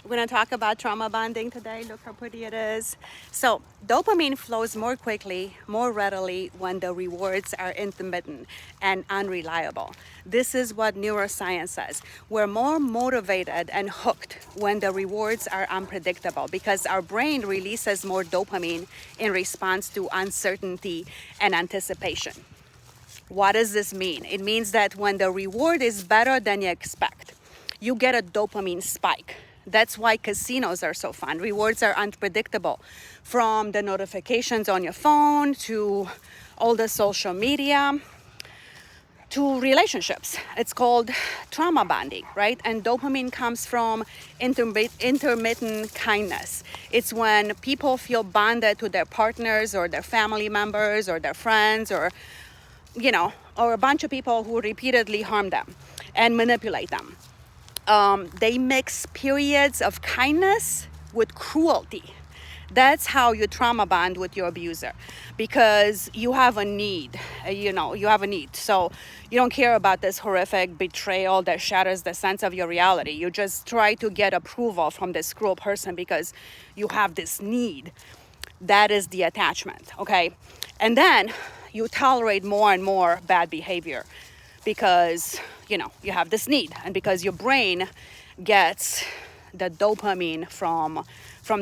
We're going to talk about trauma bonding today. Look how pretty it is. So, dopamine flows more quickly, more readily when the rewards are intermittent and unreliable. This is what neuroscience says. We're more motivated and hooked when the rewards are unpredictable because our brain releases more dopamine in response to uncertainty and anticipation. What does this mean? It means that when the reward is better than you expect, you get a dopamine spike. That's why casinos are so fun. Rewards are unpredictable. From the notifications on your phone to all the social media to relationships. It's called trauma bonding, right? And dopamine comes from intermittent kindness. It's when people feel bonded to their partners or their family members or their friends or a bunch of people who repeatedly harm them and manipulate them. They mix periods of kindness with cruelty. That's how you trauma bond with your abuser, because you have a need, you have a need. So you don't care about this horrific betrayal that shatters the sense of your reality. You just try to get approval from this cruel person because you have this need. That is the attachment, okay? And then you tolerate more and more bad behavior because, you have this need, and because your brain gets the dopamine from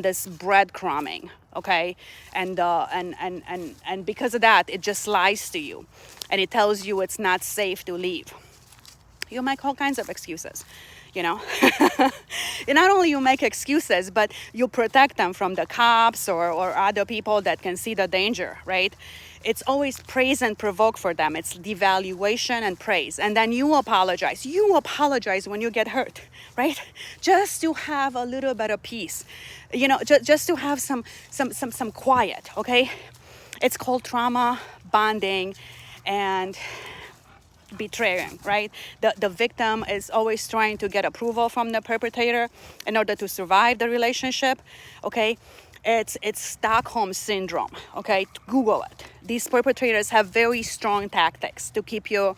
this breadcrumbing, okay? And because of that, it just lies to you, and it tells you it's not safe to leave. You make all kinds of excuses, And not only you make excuses, but you protect them from the cops or other people that can see the danger, right? It's always praise and provoke for them. It's devaluation and praise. And then you apologize. You apologize when you get hurt, right? Just to have a little bit of peace, just to have some quiet, okay? It's called trauma bonding and betraying, right? The victim is always trying to get approval from the perpetrator in order to survive the relationship, okay? It's Stockholm syndrome, okay? Google it. These perpetrators have very strong tactics to keep you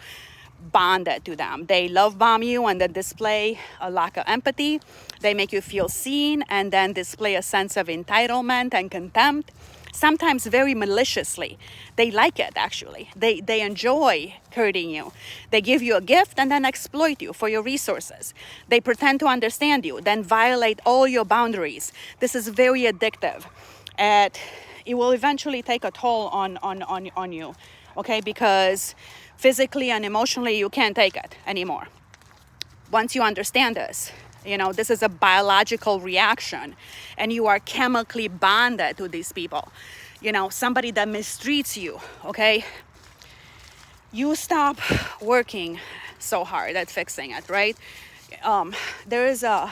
bonded to them. They love bomb you and then display a lack of empathy. They make you feel seen and then display a sense of entitlement and contempt. Sometimes very maliciously. They like it, actually. They enjoy hurting you. They give you a gift and then exploit you for your resources. They pretend to understand you, then violate all your boundaries. This is very addictive. And it will eventually take a toll on you, okay? Because physically and emotionally, you can't take it anymore. Once you understand this, this is a biological reaction and you are chemically bonded to these people. Somebody that mistreats you, okay? You stop working so hard at fixing it, right? There is a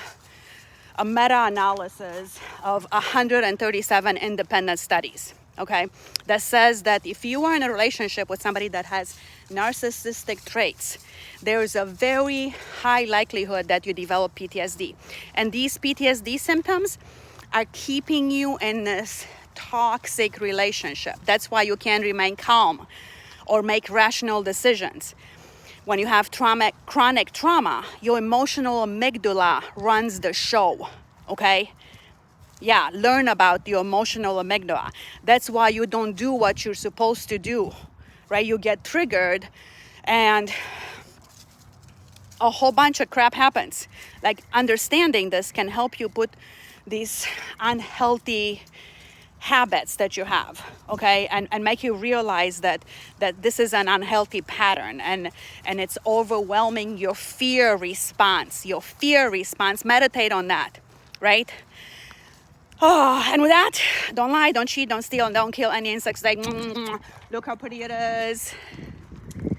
meta-analysis of 137 independent studies, okay, that says that if you are in a relationship with somebody that has narcissistic traits, there is a very high likelihood that you develop PTSD. And these PTSD symptoms are keeping you in this toxic relationship. That's why you can't remain calm or make rational decisions. When you have chronic trauma, your emotional amygdala runs the show, okay? Yeah, learn about your emotional amygdala. That's why you don't do what you're supposed to do, right? You get triggered and a whole bunch of crap happens. Like, understanding this can help you put these unhealthy habits that you have, okay, and make you realize that this is an unhealthy pattern and it's overwhelming your fear response. Meditate on that, right? Oh, and with that, don't lie, don't cheat, don't steal, and don't kill any insects. Like, look how pretty it is.